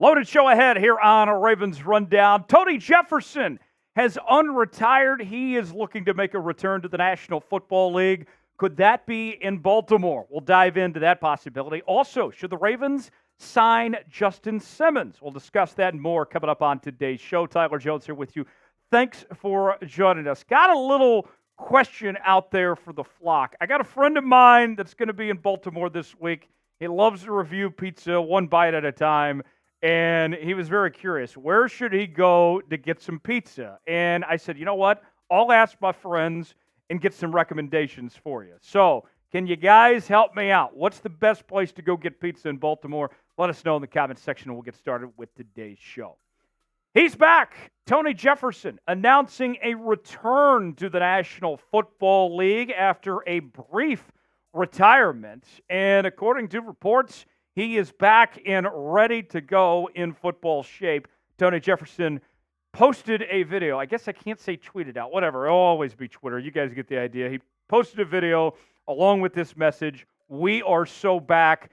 Loaded show ahead here on a Ravens Rundown. Tony Jefferson has unretired. He is looking to make a return to the National Football League. Could that be in Baltimore? We'll dive into that possibility. Also, should the Ravens sign Justin Simmons? We'll discuss that and more coming up on today's show. Tyler Jones here with you. Thanks for joining us. Got a little question out there for the flock. I got a friend of mine that's going to be in Baltimore this week. He loves to review pizza one bite at a time. And he was very curious, where should he go to get some pizza? And I said, you know what? I'll ask my friends and get some recommendations for you. So can you guys help me out? What's the best place to go get pizza in Baltimore? Let us know in the comments section, and we'll get started with today's show. He's back. Tony Jefferson announcing a return to the National Football League after a brief retirement. And according to reports, he is back and ready to go in football shape. Tony Jefferson posted a video. I guess I can't say tweeted out. Whatever. It'll always be Twitter. You guys get the idea. He posted a video along with this message. We are so back,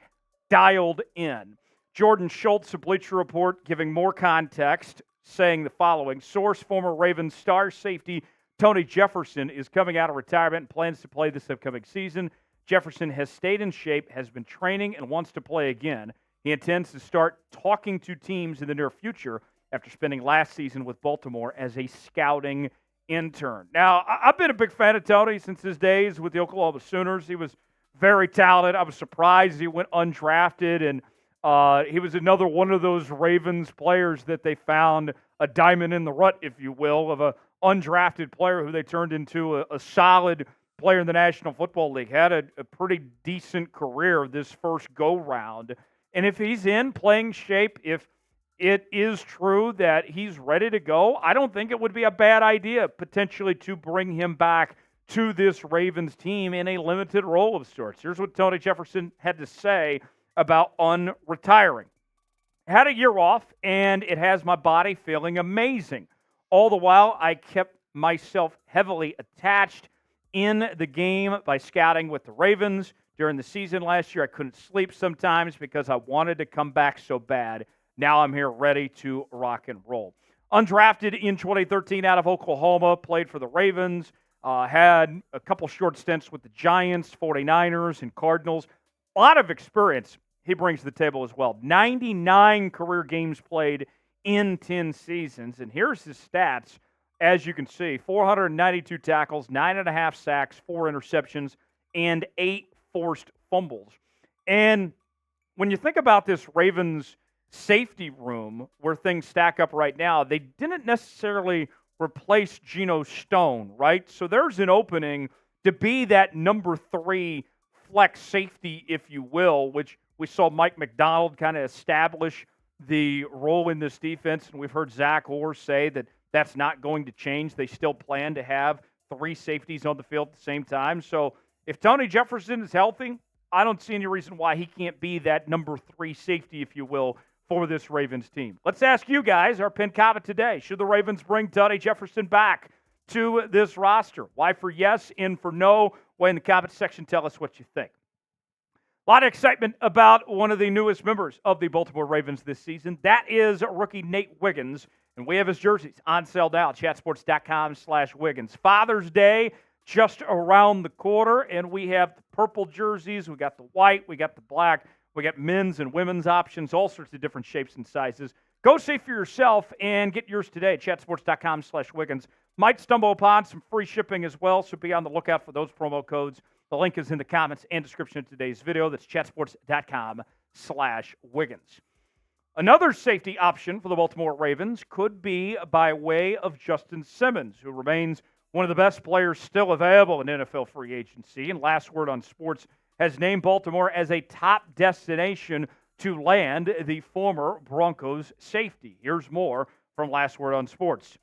dialed in. Jordan Schultz of Bleacher Report giving more context, saying the following. Source, former Ravens star safety Tony Jefferson is coming out of retirement and plans to play this upcoming season. Jefferson has stayed in shape, has been training, and wants to play again. He intends to start talking to teams in the near future after spending last season with Baltimore as a scouting intern. Now, I've been a big fan of Tony since his days with the Oklahoma Sooners. He was very talented. I was surprised he went undrafted, and he was another one of those Ravens players that they found a diamond in the rut, if you will, of an undrafted player who they turned into a solid player in the National Football League. Had a pretty decent career this first go-round. And if he's in playing shape, if it is true that he's ready to go, I don't think it would be a bad idea potentially to bring him back to this Ravens team in a limited role of sorts. Here's what Tony Jefferson had to say about unretiring. Had a year off, and it has my body feeling amazing. All the while, I kept myself heavily attached in the game by scouting with the Ravens. During the season last year, I couldn't sleep sometimes because I wanted to come back so bad. Now I'm here ready to rock and roll. Undrafted in 2013 out of Oklahoma, played for the Ravens, had a couple short stints with the Giants, 49ers, and Cardinals. A lot of experience he brings to the table as well. 99 career games played in 10 seasons. And here's his stats. As you can see, 492 tackles, 9.5 sacks, 4 interceptions, and 8 forced fumbles. And when you think about this Ravens safety room where things stack up right now, they didn't necessarily replace Geno Stone, right? So there's an opening to be that number 3 flex safety, if you will, which we saw Mike McDonald kind of establish the role in this defense. And we've heard Zach Orr say that that's not going to change. They still plan to have 3 safeties on the field at the same time. So if Tony Jefferson is healthy, I don't see any reason why he can't be that number 3 safety, if you will, for this Ravens team. Let's ask you guys our pin comment today. Should the Ravens bring Tony Jefferson back to this roster? Why for yes, in for no? Way in the comment section, tell us what you think. A lot of excitement about one of the newest members of the Baltimore Ravens this season. That is rookie Nate Wiggins. And we have his jerseys on sale now at chatsports.com/Wiggins. Father's Day just around the corner, and we have the purple jerseys. We got the white. We got the black. We got men's and women's options, all sorts of different shapes and sizes. Go see for yourself and get yours today at chatsports.com/Wiggins. Might stumble upon some free shipping as well, so be on the lookout for those promo codes. The link is in the comments and description of today's video. That's chatsports.com/Wiggins. Another safety option for the Baltimore Ravens could be by way of Justin Simmons, who remains one of the best players still available in NFL free agency. And Last Word on Sports has named Baltimore as a top destination to land the former Broncos safety. Here's more from Last Word on Sports.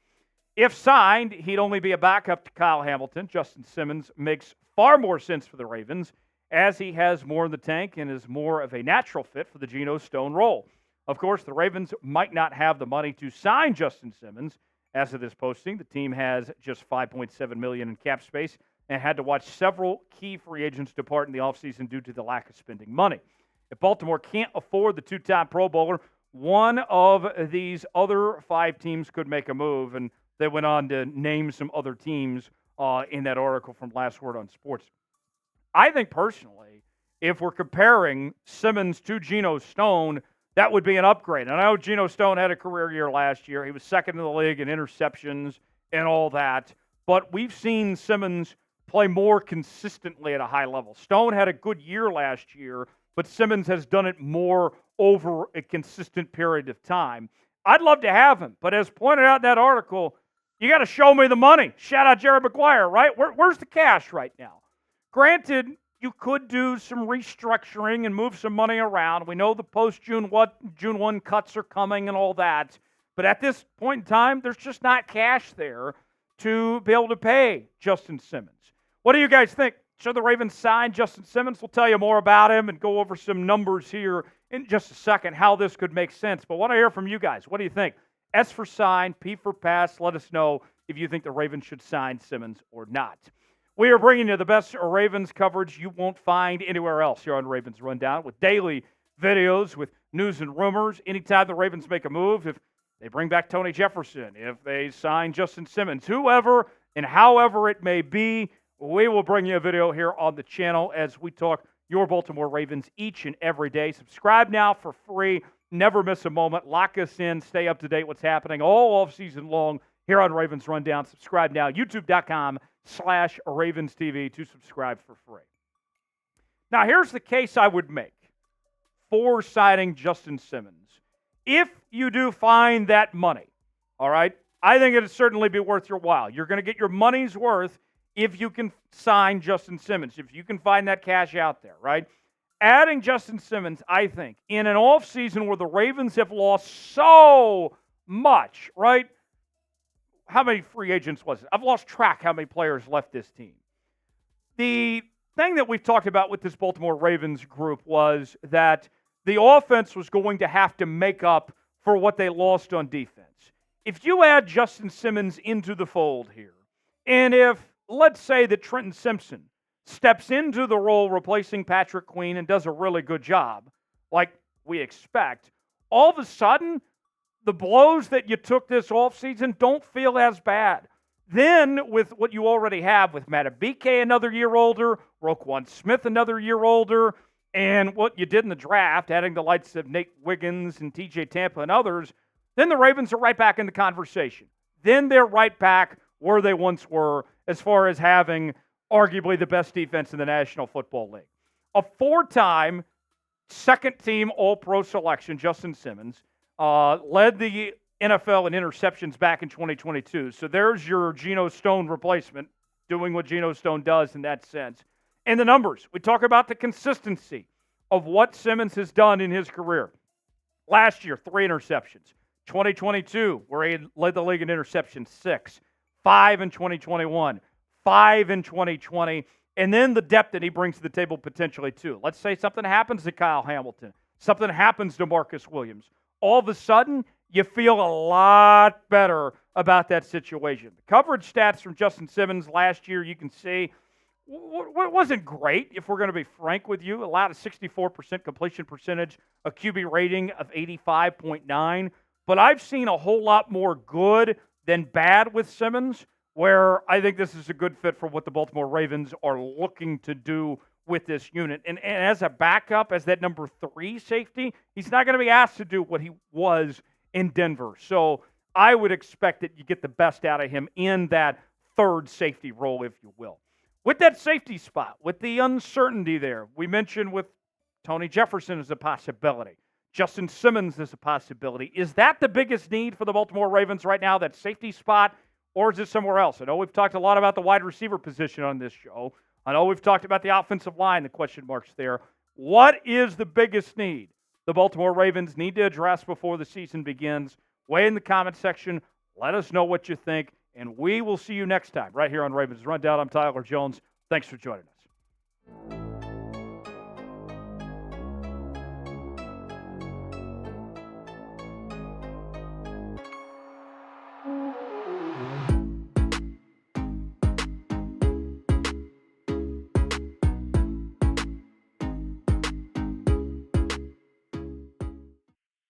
If signed, he'd only be a backup to Kyle Hamilton. Justin Simmons makes far more sense for the Ravens, as he has more in the tank and is more of a natural fit for the Geno Stone role. Of course, the Ravens might not have the money to sign Justin Simmons. As of this posting, the team has just $5.7 million in cap space and had to watch several key free agents depart in the offseason due to the lack of spending money. If Baltimore can't afford the 2-time Pro Bowler, one of these other 5 teams could make a move, and they went on to name some other teams in that article from Last Word on Sports. I think personally, if we're comparing Simmons to Geno Stone, that would be an upgrade. And I know Geno Stone had a career year last year. He was second in the league in interceptions and all that. But we've seen Simmons play more consistently at a high level. Stone had a good year last year, but Simmons has done it more over a consistent period of time. I'd love to have him, but as pointed out in that article, you got to show me the money. Shout out Jerry Maguire, right? Where's the cash right now? Granted, you could do some restructuring and move some money around. We know the post-June 1 cuts are coming and all that. But at this point in time, there's just not cash there to be able to pay Justin Simmons. What do you guys think? Should the Ravens sign Justin Simmons? We'll tell you more about him and go over some numbers here in just a second, how this could make sense. But I want to hear from you guys. What do you think? S for sign, P for pass. Let us know if you think the Ravens should sign Simmons or not. We are bringing you the best Ravens coverage you won't find anywhere else here on Ravens Rundown, with daily videos, with news and rumors. Anytime the Ravens make a move, if they bring back Tony Jefferson, if they sign Justin Simmons, whoever and however it may be, we will bring you a video here on the channel as we talk your Baltimore Ravens each and every day. Subscribe now for free. Never miss a moment. Lock us in. Stay up to date what's happening all offseason long here on Ravens Rundown. Subscribe now. YouTube.com/Ravens TV to subscribe for free. Now, here's the case I would make for signing Justin Simmons. If you do find that money, all right, I think it'd certainly be worth your while. You're going to get your money's worth if you can sign Justin Simmons, if you can find that cash out there, right? Adding Justin Simmons, I think, in an offseason where the Ravens have lost so much, right? How many free agents was it? I've lost track how many players left this team. The thing that we've talked about with this Baltimore Ravens group was that the offense was going to have to make up for what they lost on defense. If you add Justin Simmons into the fold here, and if, let's say that Trenton Simpson steps into the role replacing Patrick Queen and does a really good job, like we expect, all of a sudden, the blows that you took this offseason don't feel as bad. Then, with what you already have with Matabike another year older, Roquan Smith another year older, and what you did in the draft, adding the likes of Nate Wiggins and TJ Tampa and others, then the Ravens are right back in the conversation. Then they're right back where they once were as far as having arguably the best defense in the National Football League. A 4-time second-team All-Pro selection, Justin Simmons, led the NFL in interceptions back in 2022. So there's your Geno Stone replacement, doing what Geno Stone does in that sense. And the numbers. We talk about the consistency of what Simmons has done in his career. Last year, 3 interceptions. 2022, where he led the league in interceptions, 6. 5 in 2021. 5 in 2020. And then the depth that he brings to the table potentially too. Let's say something happens to Kyle Hamilton. Something happens to Marcus Williams. All of a sudden, you feel a lot better about that situation. The coverage stats from Justin Simmons last year, you can see, wasn't great, if we're going to be frank with you. Allowed a 64% completion percentage, a QB rating of 85.9. But I've seen a whole lot more good than bad with Simmons, where I think this is a good fit for what the Baltimore Ravens are looking to do with this unit. And as a backup, as that number 3 safety, he's not going to be asked to do what he was in Denver. So I would expect that you get the best out of him in that third safety role, if you will. With that safety spot, with the uncertainty there, we mentioned with Tony Jefferson as a possibility. Justin Simmons is a possibility. Is that the biggest need for the Baltimore Ravens right now, that safety spot, or is it somewhere else? I know we've talked a lot about the wide receiver position on this show. I know we've talked about the offensive line, the question marks there. What is the biggest need the Baltimore Ravens need to address before the season begins? Weigh in the comment section. Let us know what you think, and we will see you next time right here on Ravens Rundown. I'm Tyler Jones. Thanks for joining us.